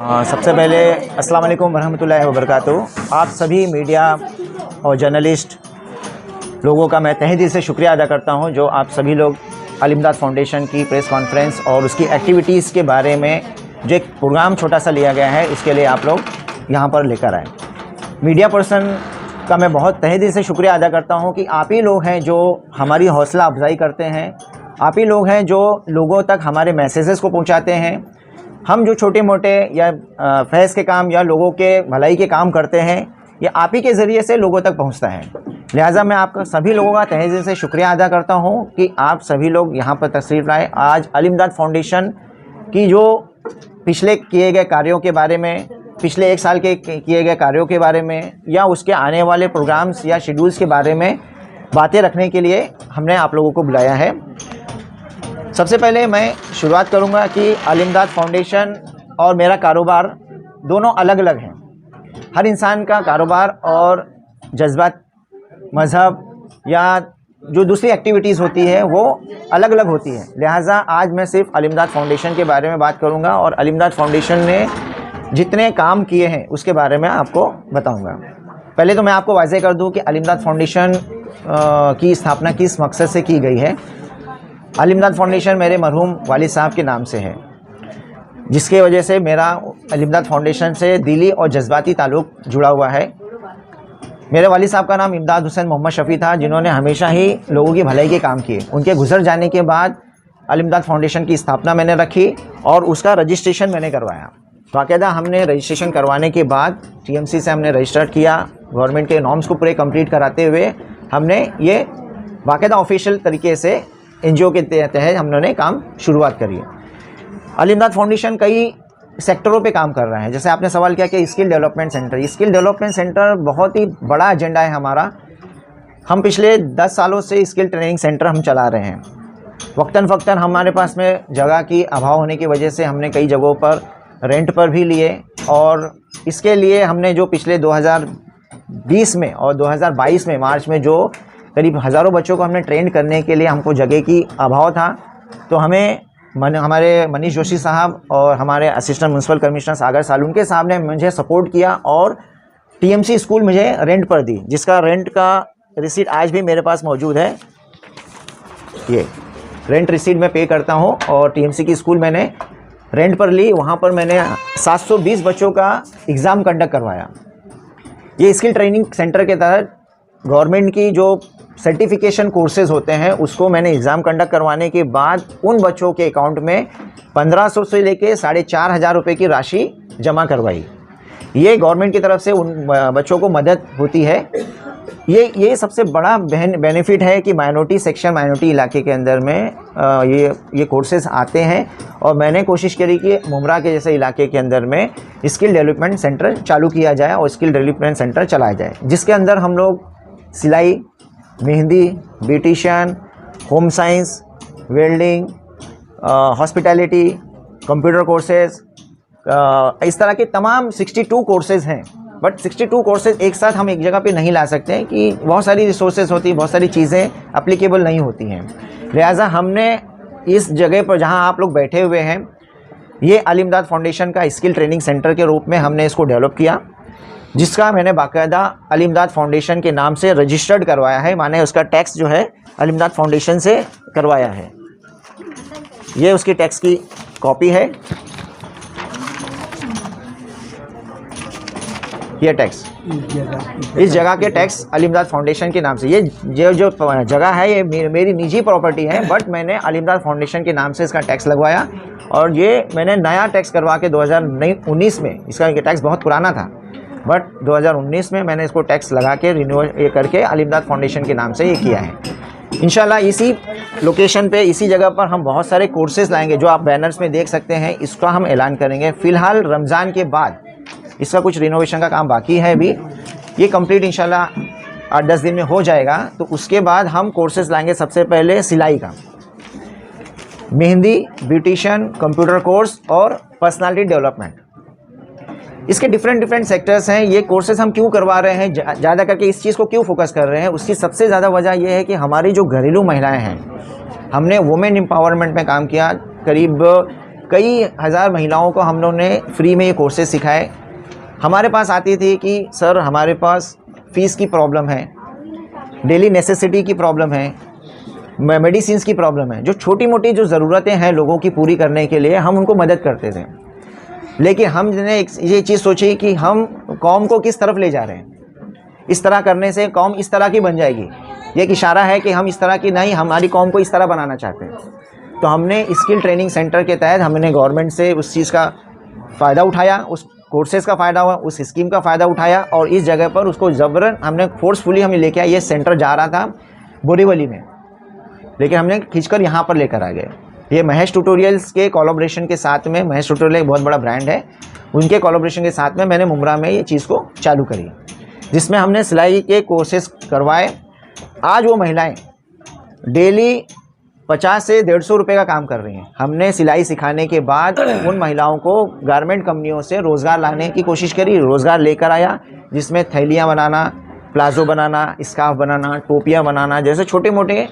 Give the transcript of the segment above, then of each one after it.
सबसे पहले अस्सलाम वालेकुम वरहमतुल्लाहि वबरकातुहू। आप सभी मीडिया और जर्नलिस्ट लोगों का मैं तहे दिल से शुक्रिया अदा करता हूं, जो आप सभी लोग अल इमदाद फाउंडेशन की प्रेस कॉन्फ्रेंस और उसकी एक्टिविटीज़ के बारे में जो एक प्रोग्राम छोटा सा लिया गया है, इसके लिए आप लोग यहां पर लेकर आए। मीडिया पर्सन का मैं बहुत तहे दिल से शुक्रिया अदा करता हूं कि आप ही लोग हैं जो हमारी हौसला अफजाई करते हैं, आप ही लोग हैं जो लोगों तक हमारे मैसेजेस को पहुंचाते हैं। हम जो छोटे मोटे या फैज़ के काम या लोगों के भलाई के काम करते हैं, ये आप ही के ज़रिए से लोगों तक पहुंचता है। लिहाजा मैं आपका सभी लोगों का तहे दिल से शुक्रिया अदा करता हूं कि आप सभी लोग यहां पर तशरीफ़ लाए। आज अल इमदाद फाउंडेशन की जो पिछले किए गए कार्यों के बारे में, पिछले एक साल के किए गए कार्यों के बारे में या उसके आने वाले प्रोग्राम्स या शेड्यूल्स के बारे में बातें रखने के लिए हमने आप लोगों को बुलाया है। सबसे पहले मैं शुरुआत करूंगा कि अल इमदाद फाउंडेशन और मेरा कारोबार दोनों अलग अलग हैं। हर इंसान का कारोबार और जज्बात, मज़हब या जो दूसरी एक्टिविटीज़ होती है वो अलग अलग होती है। लिहाजा आज मैं सिर्फ अल इमदाद फाउंडेशन के बारे में बात करूंगा और अल इमदाद फाउंडेशन ने जितने काम किए हैं उसके बारे में आपको बताऊंगा। पहले तो मैं आपको वाज़ेह कर दूं कि अल इमदाद फाउंडेशन की स्थापना किस मकसद से की गई है। अल इमदाद फाउंडेशन मेरे मरहूम वालिद साहब के नाम से है, जिसके वजह से मेरा अल इमदाद फाउंडेशन से दिली और जज्बाती ताल्लुक़ जुड़ा हुआ है। मेरे वालिद साहब का नाम इमदाद हुसैन मोहम्मद शफ़ी था, जिन्होंने हमेशा ही लोगों की भलाई के काम किए। उनके गुजर जाने के बाद अल इमदाद फाउंडेशन की स्थापना मैंने रखी और उसका रजिस्ट्रेशन मैंने करवाया। बाकायदा हमने रजिस्ट्रेशन करवाने के बाद TMC से हमने रजिस्टर्ड किया। गवर्नमेंट के नॉर्म्स को पूरे कंप्लीट कराते हुए हमने ये बाकायदा ऑफिशियल तरीके से NGO के तहत हमने काम शुरुआत करी है। अल इमदाद फाउंडेशन कई सेक्टरों पे काम कर रहा है। जैसे आपने सवाल किया कि skill development centre, skill development centre बहुत ही बड़ा एजेंडा है हमारा। हम पिछले 10 सालों से स्किल ट्रेनिंग सेंटर हम चला रहे हैं। वक्तन फ़क्तन हमारे पास में जगह की अभाव होने की वजह से हमने कई जगहों पर रेंट पर भी लिए और इसके लिए हमने जो पिछले 2020 में और 2022 में मार्च में जो करीब हज़ारों बच्चों को हमने ट्रेन करने के लिए हमको जगह की अभाव था, तो हमारे मनीष जोशी साहब और हमारे असिस्टेंट म्यूनसिपल कमिश्नर सागर सालून के साहब ने मुझे सपोर्ट किया और TMC स्कूल मुझे रेंट पर दी, जिसका रेंट का रिसीट आज भी मेरे पास मौजूद है। ये रेंट रिसीट मैं पे करता हूँ और TMC की स्कूल मैंने रेंट पर ली। वहाँ पर मैंने 720 बच्चों का एग्ज़ाम कंडक्ट करवाया। ये स्किल ट्रेनिंग सेंटर के तहत गवर्नमेंट की जो सर्टिफिकेशन कोर्सेज़ होते हैं उसको मैंने एग्ज़ाम कंडक्ट करवाने के बाद उन बच्चों के अकाउंट में 1500 से लेके 4500 रुपये की राशि जमा करवाई। ये गवर्नमेंट की तरफ से उन बच्चों को मदद होती है। ये सबसे बड़ा बेनिफिट है कि माइनॉरिटी सेक्शन, माइनॉरिटी इलाके के अंदर में ये कोर्सेज़ आते हैं और मैंने कोशिश करी कि मुमरा के जैसे इलाके के अंदर में स्किल डेवलपमेंट सेंटर चालू किया जाए और स्किल डेवलपमेंट सेंटर चलाया जाए, जिसके अंदर हम लोग सिलाई, mehndi, beautician, home science, welding, hospitality, computer courses, इस तरह के तमाम 62 कोर्सेज़ हैं। बट 62 कोर्सेज़ एक साथ हम एक जगह पे नहीं ला सकते हैं कि बहुत सारी रिसोर्सेज होती हैं, बहुत सारी चीज़ें अप्लीकेबल नहीं होती हैं। लिहाजा हमने इस जगह पर जहां आप लोग बैठे हुए हैं, ये अल इमदाद फाउंडेशन का स्किल ट्रेनिंग सेंटर के रूप में हमने इसको डेवलप किया, जिसका मैंने बाकायदा अल इमदाद फाउंडेशन के नाम से रजिस्टर्ड करवाया है। माने उसका टैक्स जो है अल इमदाद फाउंडेशन से करवाया है। ये उसकी टैक्स की कॉपी है। ये टैक्स, इस जगह के टैक्स अल इमदाद फाउंडेशन के नाम से। ये जो जगह है ये मेरी निजी प्रॉपर्टी है, बट मैंने अल इमदाद फाउंडेशन के नाम से इसका टैक्स लगवाया और ये मैंने नया टैक्स करवा के 2019 में, इसका टैक्स बहुत पुराना था बट 2019 में मैंने इसको टैक्स लगा के रिन्यू करके अल इमदाद फाउंडेशन के नाम से ये किया है। इंशाल्लाह इसी लोकेशन पे, इसी जगह पर हम बहुत सारे कोर्सेज़ लाएंगे जो आप बैनर्स में देख सकते हैं। इसका हम ऐलान करेंगे। फ़िलहाल रमज़ान के बाद इसका कुछ रिनोवेशन का काम बाकी है अभी, ये कंप्लीट इंशाल्लाह 8-10 दिन में हो जाएगा। तो उसके बाद हम कोर्सेज़ लाएंगे। सबसे पहले सिलाई का, मेहंदी, ब्यूटिशियन, कंप्यूटर कोर्स और पर्सनालिटी डेवलपमेंट। इसके डिफरेंट सेक्टर्स हैं। ये कोर्सेज़ हम क्यों करवा रहे हैं, ज़्यादा करके इस चीज़ को क्यों फोकस कर रहे हैं, उसकी सबसे ज़्यादा वजह यह है कि हमारी जो घरेलू महिलाएं हैं, हमने वुमेन एम्पावरमेंट में काम किया। करीब कई हज़ार महिलाओं को हम लोगों ने फ्री में ये कोर्सेज सिखाए। हमारे पास आती थी कि सर हमारे पास फ़ीस की प्रॉब्लम है, डेली नेसेसिटी की प्रॉब्लम है, मेडिसिन्स की प्रॉब्लम है, जो छोटी मोटी जो ज़रूरतें हैं लोगों की पूरी करने के लिए हम उनको मदद करते थे। लेकिन हमने ये चीज़ सोची कि हम कौम को किस तरफ ले जा रहे हैं। इस तरह करने से कौम इस तरह की बन जाएगी, ये एक इशारा है कि हम इस तरह की नहीं, हमारी कौम को इस तरह बनाना चाहते हैं। तो हमने स्किल ट्रेनिंग सेंटर के तहत हमने गवर्नमेंट से उस चीज़ का फ़ायदा उठाया, उस कोर्सेज़ का फ़ायदा हुआ, उस स्कीम का फ़ायदा उठाया और इस जगह पर उसको ज़बरन हमने फोर्सफुली हमें लेके आए। ये सेंटर जा रहा था बोरीवली में, लेकिन हमने खींचकर यहाँ पर लेकर आ गए। ये महेश ट्यूटोरियल्स के कोलैबोरेशन के साथ में, महेश ट्यूटोरियल एक बहुत बड़ा ब्रांड है, उनके कोलैबोरेशन के साथ में मैंने मुमरा में ये चीज़ को चालू करी, जिसमें हमने सिलाई के कोर्सेज करवाए। आज वो महिलाएं डेली 50 से 150 रुपये का काम कर रही हैं। हमने सिलाई सिखाने के बाद उन महिलाओं को गारमेंट कंपनियों से रोज़गार लाने की कोशिश करी, रोज़गार लेकर आया, जिसमें थैलियाँ बनाना, प्लाजो बनाना, स्कार्फ बनाना, टोपियाँ बनाना जैसे छोटे मोटे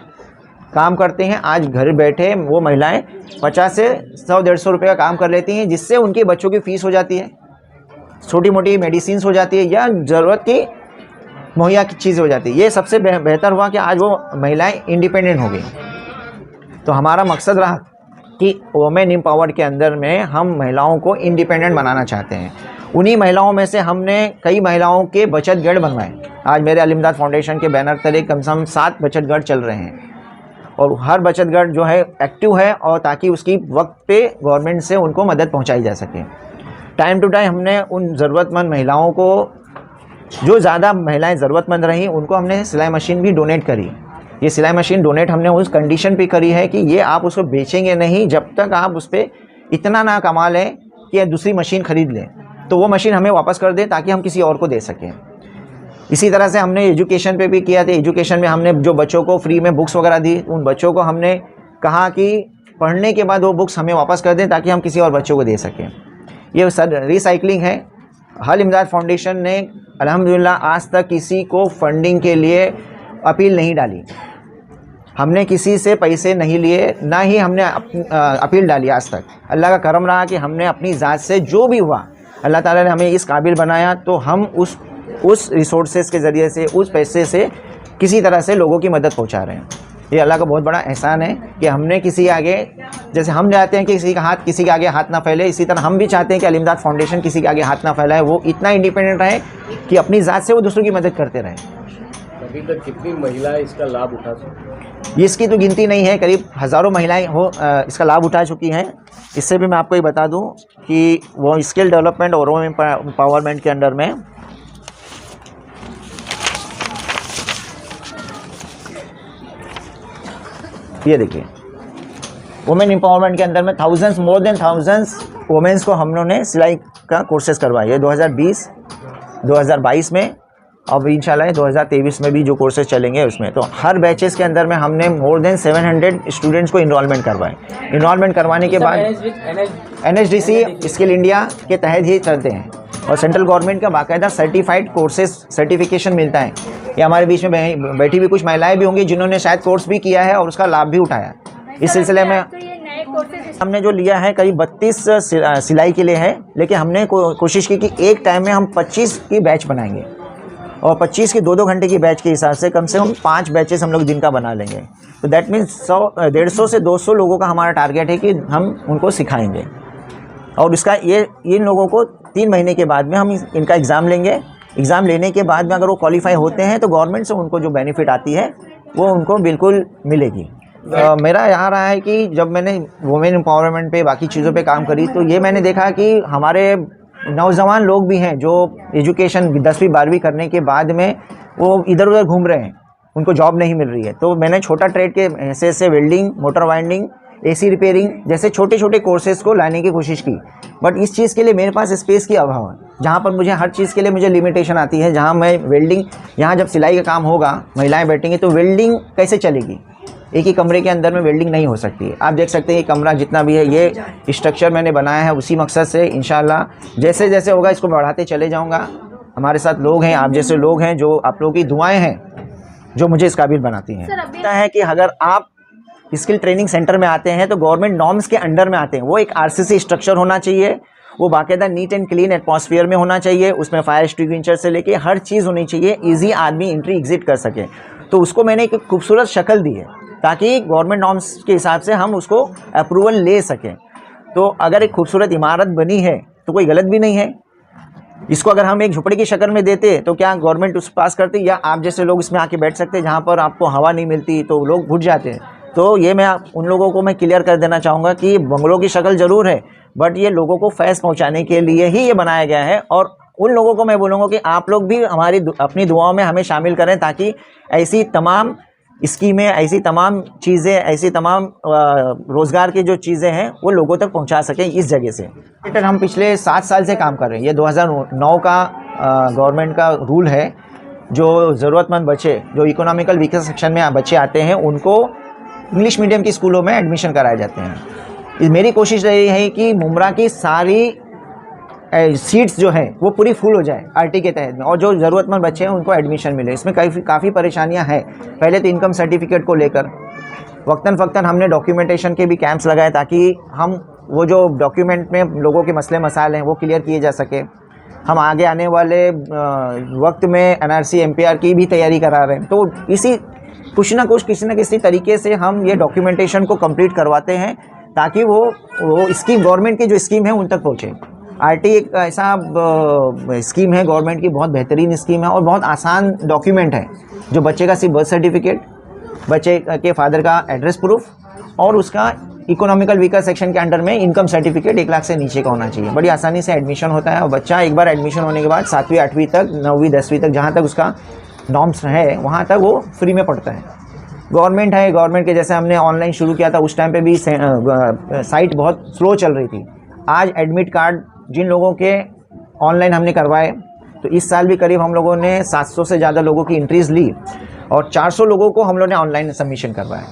काम करते हैं। आज घर बैठे वो महिलाएं 50 से 100-150 रुपये का काम कर लेती हैं, जिससे उनके बच्चों की फ़ीस हो जाती है, छोटी मोटी मेडिसिन्स हो जाती है या ज़रूरत की मुहैया की चीज़ हो जाती है। ये सबसे बेहतर हुआ कि आज वो महिलाएं इंडिपेंडेंट हो गई। तो हमारा मकसद रहा कि वुमेन एम्पावर्ड के अंदर में हम महिलाओं को इंडिपेंडेंट बनाना चाहते हैं। उन्हीं महिलाओं में से हमने कई महिलाओं के बचत गढ़ बनवाए। आज मेरे अलीमदाद फाउंडेशन के बैनर तले कम से कम 7 बचत गढ़ चल रहे हैं और हर बचत गढ़ जो है एक्टिव है, और ताकि उसकी वक्त पे गवर्नमेंट से उनको मदद पहुंचाई जा सके। टाइम टू टाइम हमने उन ज़रूरतमंद महिलाओं को, जो ज़्यादा महिलाएं ज़रूरतमंद रहीं, उनको हमने सिलाई मशीन भी डोनेट करी। ये सिलाई मशीन डोनेट हमने उस कंडीशन पे करी है कि ये आप उसको बेचेंगे नहीं जब तक आप उस पर इतना ना कमा लें कि दूसरी मशीन ख़रीद लें, तो वो मशीन हमें वापस कर दें ताकि हम किसी और को दे सकें। इसी तरह से हमने एजुकेशन पे भी किया था। एजुकेशन में हमने जो बच्चों को फ्री में बुक्स वगैरह दी, उन बच्चों को हमने कहा कि पढ़ने के बाद वो बुक्स हमें वापस कर दें ताकि हम किसी और बच्चों को दे सकें। ये सर रिसाइकलिंग है। अल इमदाद फाउंडेशन ने अल्हम्दुलिल्लाह आज तक किसी को फंडिंग के लिए अपील नहीं डाली। हमने किसी से पैसे नहीं लिए, ना ही हमने अपील डाली आज तक। अल्लाह का करम रहा कि हमने अपनी ज़ात से जो भी हुआ, अल्लाह ताला ने हमें इस काबिल बनाया, तो हम उस रिसोर्सेज के ज़रिए से, उस पैसे से किसी तरह से लोगों की मदद पहुंचा रहे हैं। ये अल्लाह का बहुत बड़ा एहसान है कि हमने किसी आगे, जैसे हम चाहते हैं कि किसी के आगे हाथ ना फैले, इसी तरह हम भी चाहते हैं कि अल इमदाद फाउंडेशन किसी के आगे हाथ ना फैलाए, वो इतना इंडिपेंडेंट रहे कि अपनी ज़ात से वो दूसरों की मदद करते रहें। अभी तक कितनी महिलाएं इसका लाभ उठा सकती? इसकी तो गिनती नहीं है, करीब हज़ारों महिलाएं इसका लाभ उठा चुकी हैं। इससे भी मैं आपको ये बता दूं कि वो स्किल डेवलपमेंट और वुमेन एम्पावरमेंट के अंडर में ये देखिए, वुमेन एम्पावरमेंट के अंदर में मोर देन थाउजेंड्स वुमेन्स को हम लोगों ने सिलाई का कोर्सेज करवाए। 2020, 2022 में, अब इंशाल्लाह 2023 में भी जो कोर्सेज चलेंगे उसमें, तो हर बैचेस के अंदर में हमने मोर देन 700 स्टूडेंट्स को इनरोलमेंट करवाए। इनरोलमेंट करवाने के बाद NHDC स्किल इंडिया के तहत ही चलते हैं और सेंट्रल गवर्नमेंट का बाकायदा सर्टिफाइड कोर्सेज सर्टिफिकेशन मिलता है। ये हमारे बीच में बैठी हुई कुछ महिलाएं भी होंगी जिन्होंने शायद कोर्स भी किया है और उसका लाभ भी उठाया। इस सिलसिले में हमने जो लिया है करीब 32 सिलाई के लिए है, लेकिन हमने कोशिश की कि एक टाइम में हम 25 की बैच बनाएंगे और 25 की 2-2 घंटे की बैच के हिसाब से कम 5 बैचेस हम लोग दिन का बना लेंगे। तो दैट मीन्स 150 से 200 लोगों का हमारा टारगेट है कि हम उनको सिखाएंगे। और इसका इन लोगों को 3 महीने के बाद में हम इनका एग्ज़ाम लेंगे। एग्ज़ाम लेने के बाद में अगर वो क्वालिफाई होते हैं तो गवर्नमेंट से उनको जो बेनिफिट आती है वो उनको बिल्कुल मिलेगी। मेरा यहाँ रहा है कि जब मैंने वुमेन एम्पावरमेंट पे, बाकी चीज़ों पे काम करी, तो ये मैंने देखा कि हमारे नौजवान लोग भी हैं जो एजुकेशन 10वीं 12वीं करने के बाद में वो इधर उधर घूम रहे हैं, उनको जॉब नहीं मिल रही है। तो मैंने छोटा ट्रेड के हिस्से से welding, motor winding, AC repairing जैसे छोटे छोटे कोर्सेज़ को लाने की कोशिश की। बट इस चीज़ के लिए मेरे पास स्पेस की अभाव है, जहाँ पर मुझे हर चीज़ के लिए मुझे लिमिटेशन आती है। जहाँ मैं वेल्डिंग, यहाँ जब सिलाई का काम होगा, महिलाएं बैठेंगी, तो वेल्डिंग कैसे चलेगी? एक ही कमरे के अंदर में वेल्डिंग नहीं हो सकती है। आप देख सकते हैं ये कमरा जितना भी है, ये स्ट्रक्चर मैंने बनाया है उसी मकसद से। इंशाल्लाह जैसे जैसे होगा इसको बढ़ाते चले जाऊँगा। हमारे साथ लोग हैं, आप जैसे लोग हैं, जो आप लोगों की दुआएँ हैं जो मुझे इस काबिल बनाती हैं। लगता है कि अगर आप स्किल ट्रेनिंग सेंटर में आते हैं तो गवर्नमेंट नॉर्म्स के अंडर में आते हैं। वो एक आरसीसी स्ट्रक्चर होना चाहिए, वो बाकायदा नीट एंड क्लीन एटमॉस्फेयर में होना चाहिए, उसमें फायर एक्सटिंग्विशर से लेके हर चीज़ होनी चाहिए, ईजी आदमी एंट्री एग्जिट कर सके। तो उसको मैंने एक खूबसूरत शक्ल दी है ताकि गवर्नमेंट नॉर्म्स के हिसाब से हम उसको अप्रूवल ले सकें। तो अगर एक खूबसूरत इमारत बनी है तो कोई गलत भी नहीं है। इसको अगर हम एक झुपड़ी की शक्ल में देते तो क्या गवर्नमेंट उस पास करती, या आप जैसे लोग इसमें आके बैठ सकते, जहाँ पर आपको हवा नहीं मिलती तो लोग घुट जाते हैं। तो ये मैं उन लोगों को मैं क्लियर कर देना चाहूँगा कि बंगलों की शक्ल ज़रूर है, बट ये लोगों को फैज़ पहुँचाने के लिए ही ये बनाया गया है। और उन लोगों को मैं बोलूँगा कि आप लोग भी अपनी दुआओं में हमें शामिल करें ताकि ऐसी तमाम स्कीमें, ऐसी तमाम चीज़ें, ऐसी तमाम रोज़गार की जो चीज़ें हैं वो लोगों तक पहुंचा सकें इस जगह से। हम पिछले 7 साल से काम कर रहे हैं। ये 2009 का गवर्नमेंट का रूल है, जो ज़रूरतमंद बच्चे, जो इकोनॉमिकल वीकर सेक्शन में बच्चे आते हैं, उनको इंग्लिश मीडियम की स्कूलों में एडमिशन कराए जाते हैं। मेरी कोशिश रही है कि मुमरा की सारी सीट्स जो हैं वो पूरी फुल हो जाए आरटी के तहत में, और जो ज़रूरतमंद बच्चे हैं उनको एडमिशन मिले। इसमें काफ़ी परेशानियां हैं। पहले तो इनकम सर्टिफिकेट को लेकर वक्तन फ़क्तन हमने डॉक्यूमेंटेशन के भी कैंप्स लगाए ताकि हम वो जो डॉक्यूमेंट में लोगों के मसले मसाइल हैं वो क्लियर किए जा सके। हम आगे आने वाले वक्त में एनआरसी एमपीआर की भी तैयारी करा रहे हैं। तो इसी कुछ ना कुछ किसी न किसी तरीके से हम ये डॉक्यूमेंटेशन को कंप्लीट करवाते हैं ताकि वो स्कीम, गवर्नमेंट की जो स्कीम है उन तक पहुँचे। आरटी एक ऐसा स्कीम है गवर्नमेंट की, बहुत बेहतरीन स्कीम है और बहुत आसान डॉक्यूमेंट है, जो बच्चे का सिर्फ बर्थ सर्टिफिकेट, बच्चे के फादर का एड्रेस प्रूफ और उसका इकोनॉमिकल वीकर सेक्शन के अंडर में इनकम सर्टिफिकेट 1 लाख से नीचे का होना चाहिए। बड़ी आसानी से एडमिशन होता है और बच्चा एक बार एडमिशन होने के बाद 7वीं 8वीं तक, 9वीं 10वीं तक, जहाँ तक उसका नॉर्म्स है वहाँ तक वो फ्री में पढ़ता है। गवर्नमेंट है, गवर्नमेंट के जैसे हमने ऑनलाइन शुरू किया था उस टाइम पे भी साइट बहुत स्लो चल रही थी। आज एडमिट कार्ड जिन लोगों के ऑनलाइन हमने करवाए, तो इस साल भी करीब हम लोगों ने 700 से ज़्यादा लोगों की एंट्रीज़ ली और 400 लोगों को हम लोगों ने ऑनलाइन सबमिशन करवाया।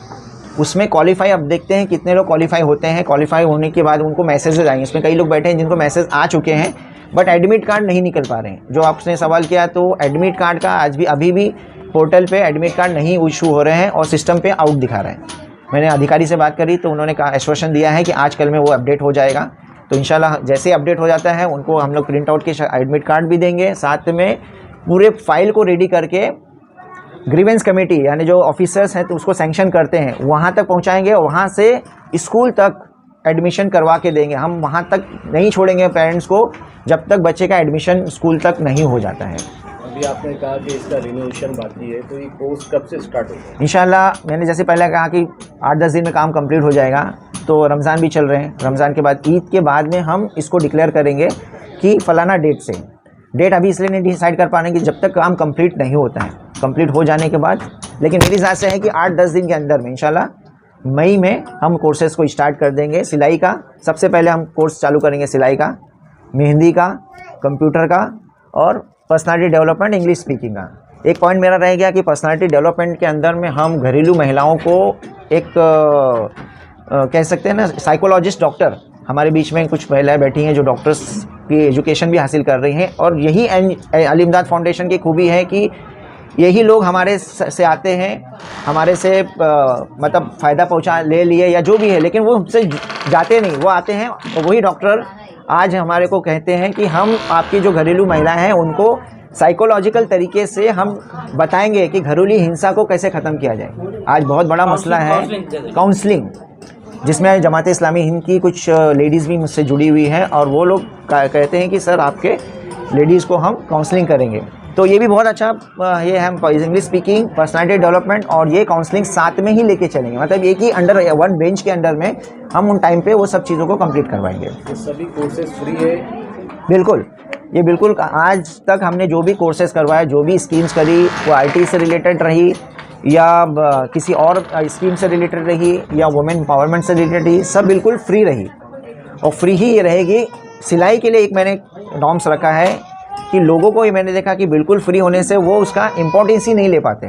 उसमें क्वालिफाई, अब देखते हैं कितने लोग क्वालिफाई होते हैं। क्वालिफाई होने के बाद उनको मैसेजेस आएंगे। इसमें कई लोग बैठे हैं जिनको मैसेज आ चुके हैं बट एडमिट कार्ड नहीं निकल पा रहे हैं। जो आपने सवाल किया, तो एडमिट कार्ड का अभी भी पोर्टल पे एडमिट कार्ड नहीं इशू हो रहे हैं और सिस्टम पे आउट दिखा रहे हैं। मैंने अधिकारी से बात करी तो उन्होंने कहा, आश्वासन दिया है कि आज कल में वो अपडेट हो जाएगा। तो इंशाल्लाह जैसे अपडेट हो जाता है उनको हम लोग प्रिंट आउट के एडमिट कार्ड भी देंगे, साथ में पूरे फाइल को रेडी करके ग्रीवेंस कमेटी यानी जो ऑफिसर्स हैं तो उसको सैंक्शन करते हैं वहाँ तक पहुँचाएंगे और वहाँ से स्कूल तक एडमिशन करवा के देंगे। हम वहाँ तक नहीं छोड़ेंगे पेरेंट्स को जब तक बच्चे का एडमिशन स्कूल तक नहीं हो जाता है। अभी आपने कहा कि इसका रिन्यूएशन बाकी है, तो ये कोर्स कब से स्टार्ट होगा? इंशाल्लाह मैंने जैसे पहले कहा कि 8-10 दिन में काम कंप्लीट हो जाएगा। तो रमज़ान भी चल रहे हैं, रमज़ान के बाद ईद के बाद में हम इसको डिक्लेयर करेंगे कि फ़लाना डेट से। डेट अभी इसलिए नहीं डिसाइड कर पाने की जब तक काम कंप्लीट नहीं होता है। कंप्लीट हो जाने के बाद, लेकिन मेरी हिसाब से है कि 8-10 दिन के अंदर में इंशाल्लाह मई में हम कोर्सेज़ को स्टार्ट कर देंगे। सिलाई का सबसे पहले हम कोर्स चालू करेंगे, सिलाई का, मेहंदी का, कंप्यूटर का और पर्सनालिटी डेवलपमेंट, इंग्लिश स्पीकिंग का। एक पॉइंट मेरा रह गया कि पर्सनालिटी डेवलपमेंट के अंदर में हम घरेलू महिलाओं को एक कह सकते हैं ना, साइकोलॉजिस्ट डॉक्टर, हमारे बीच में कुछ महिलाएं बैठी हैं जो डॉक्टर्स की एजुकेशन भी हासिल कर रही हैं। और यही अली इमदाद फाउंडेशन की खूबी है कि यही लोग हमारे से आते हैं, हमारे से मतलब फ़ायदा पहुंचा ले लिए या जो भी है, लेकिन वो हमसे जाते नहीं, वो आते हैं। और वही डॉक्टर आज हमारे को कहते हैं कि हम आपकी जो घरेलू महिलाएं हैं उनको साइकोलॉजिकल तरीके से हम बताएंगे कि घरेलू हिंसा को कैसे ख़त्म किया जाए। आज बहुत बड़ा मसला है काउंसलिंग, जिसमें जमात इस्लामी हिंद की कुछ लेडीज़ भी मुझसे जुड़ी हुई हैं और वो लोग कहते हैं कि सर आपके लेडीज़ को हम काउंसलिंग करेंगे। तो ये भी बहुत अच्छा ये हम इंग्लिश स्पीकिंग, पर्सनालिटी डेवलपमेंट और ये काउंसलिंग साथ में ही लेके चलेंगे। मतलब एक ही अंडर वन बेंच के अंडर में हम उन टाइम पे वो सब चीज़ों को कंप्लीट करवाएंगे। ये सभी कोर्सेज फ्री है? बिल्कुल, ये बिल्कुल। आज तक हमने जो भी कोर्सेज करवाए, जो भी स्कीम्स करी, वो IT से रिलेटेड रही या किसी और स्कीम से रिलेटेड रही या वुमेन एम्पावरमेंट से रिलेटेड रही, सब बिल्कुल फ्री रही और फ्री ही ये रहेगी। सिलाई के लिए एक मैंने नॉर्म्स रखा है कि लोगों को ये मैंने देखा कि बिल्कुल फ्री होने से वो उसका इम्पोर्टेंस ही नहीं ले पाते।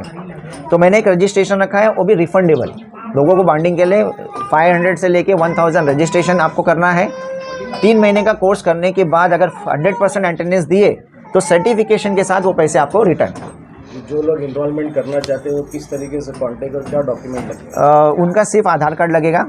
तो मैंने एक रजिस्ट्रेशन रखा है, वो भी रिफंडेबल। लोगों को बॉन्डिंग के लिए 500 से लेके 1000 रजिस्ट्रेशन आपको करना है। 3 महीने का कोर्स करने के बाद अगर 100% अटेंडेंस दिए तो सर्टिफिकेशन के साथ वो पैसे आपको रिटर्न। जो लोग इनरोलमेंट करना चाहते हैं वो किस तरीके से कांटेक्ट और क्या डॉक्यूमेंट लगेगा? उनका सिर्फ आधार कार्ड लगेगा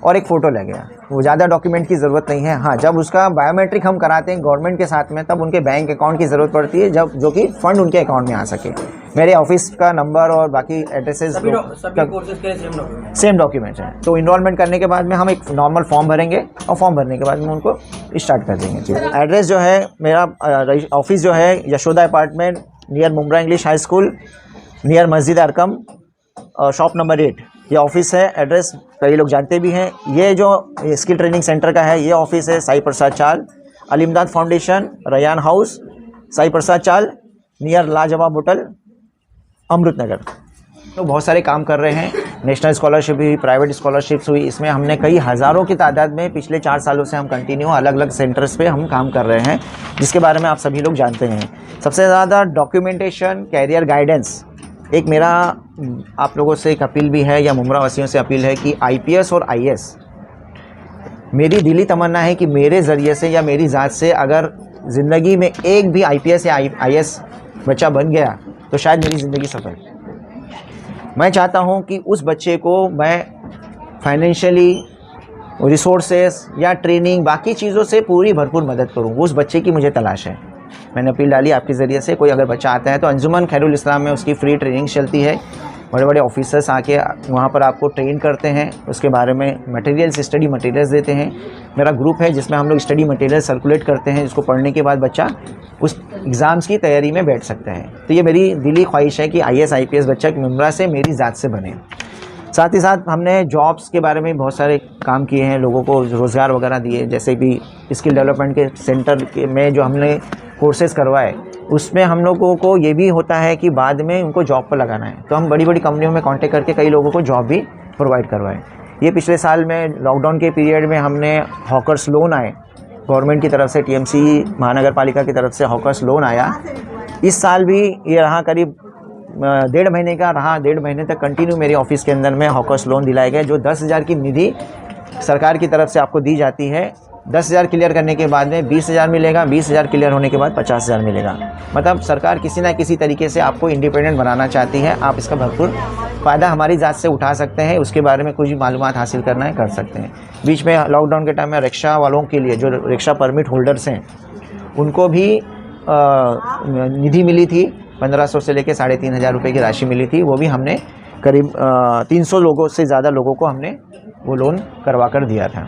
और एक फ़ोटो लगेगा, वो ज़्यादा डॉक्यूमेंट की ज़रूरत नहीं है। हाँ, जब उसका बायोमेट्रिक हम कराते हैं गवर्नमेंट के साथ में, तब उनके बैंक अकाउंट की ज़रूरत पड़ती है, जब जो कि फ़ंड उनके अकाउंट में आ सके। मेरे ऑफिस का नंबर और बाकी एड्रेसेस सभी कोर्सेज के लिए सेम डॉक्यूमेंट्स हैं। तो इनरोलमेंट करने के बाद में हम एक नॉर्मल फॉर्म भरेंगे और फॉर्म भरने के बाद में उनको स्टार्ट कर देंगे। जी, एड्रेस जो है मेरा ऑफिस जो है Yashoda apartment near Mumbra English high school near मस्जिद अरकम शॉप नंबर 8 ये ऑफिस है। एड्रेस कई लोग जानते भी हैं। ये जो स्किल ट्रेनिंग सेंटर का है ये ऑफिस है साई प्रसाद चाल, अलीमदाद फाउंडेशन, रयान हाउस, साई प्रसाद चाल नियर लाजवाब होटल, अमृत नगर। तो बहुत सारे काम कर रहे हैं। नेशनल स्कॉलरशिप हुई, प्राइवेट स्कॉलरशिप्स हुई, इसमें हमने कई हज़ारों की तादाद में पिछले 4 सालों से हम कंटिन्यू अलग अलग सेंटर्स पे हम काम कर रहे हैं, जिसके बारे में आप सभी लोग जानते हैं। सबसे ज़्यादा डॉक्यूमेंटेशन, कैरियर गाइडेंस, एक मेरा आप लोगों से एक अपील भी है या मुमरा वासियों से अपील है कि IPS और IAS, मेरी दिली तमन्ना है कि मेरे ज़रिए से या मेरी ज़ात से अगर ज़िंदगी में एक भी IPS या IAS बच्चा बन गया तो शायद मेरी ज़िंदगी सफल। मैं चाहता हूं कि उस बच्चे को मैं फाइनेंशियली, रिसोर्सेस या ट्रेनिंग बाकी चीज़ों से पूरी भरपूर मदद करूं। उस बच्चे की मुझे तलाश है। मैंने अपील डाली आपके ज़रिए से, कोई अगर बच्चा आता है तो अंजुमन खैरुल इस्लाम में उसकी फ्री ट्रेनिंग चलती है। बड़े बड़े ऑफिसर्स आके वहाँ पर आपको ट्रेन करते हैं, उसके बारे में मटेरियल्स, स्टडी मटेरियल्स देते हैं। मेरा ग्रुप है जिसमें हम लोग स्टडी मटेरियल सर्कुलेट करते हैं, जिसको पढ़ने के बाद बच्चा उस एग्ज़ाम्स की तैयारी में बैठ सकता है। तो ये मेरी दिली ख्वाहिश है कि IAS IPS बच्चा मुमरा से मेरी ज़ात से बने। साथ ही साथ हमने जॉब्स के बारे में बहुत सारे काम किए हैं, लोगों को रोज़गार वगैरह दिए, जैसे भी स्किल डेवलपमेंट के सेंटर में जो हमने कोर्सेज़ करवाए, उसमें हम लोगों को ये भी होता है कि बाद में उनको जॉब पर लगाना है। तो हम बड़ी बड़ी कंपनियों में कांटेक्ट करके कई लोगों को जॉब भी प्रोवाइड करवाए। ये पिछले साल में लॉकडाउन के पीरियड में हमने हॉकर्स लोन आए गवर्नमेंट की तरफ से, TMC महानगर पालिका की तरफ से हॉकर्स लोन आया। इस साल भी ये रहा करीब 1.5 महीने का रहा, 1.5 महीने तक कंटिन्यू मेरे ऑफिस के अंदर में हॉकर्स लोन दिलाए गए, जो 10,000 की निधि सरकार की तरफ से आपको दी जाती है। 10,000 क्लियर करने के बाद में 20,000 मिलेगा, 20,000 क्लियर होने के बाद 50,000 मिलेगा। मतलब सरकार किसी ना किसी तरीके से आपको इंडिपेंडेंट बनाना चाहती है। आप इसका भरपूर फ़ायदा हमारी ज़ात से उठा सकते हैं। उसके बारे में कुछ भी मालूमात हासिल करना है कर सकते हैं। बीच में लॉकडाउन के टाइम में रिक्शा वालों के लिए, जो रिक्शा परमिट होल्डर्स हैं, उनको भी निधि मिली थी। 1500 से लेकर 3,500 रुपये की राशि मिली थी। वो भी हमने करीब 300 लोगों से ज़्यादा लोगों को हमने वो लोन करवा कर दिया था।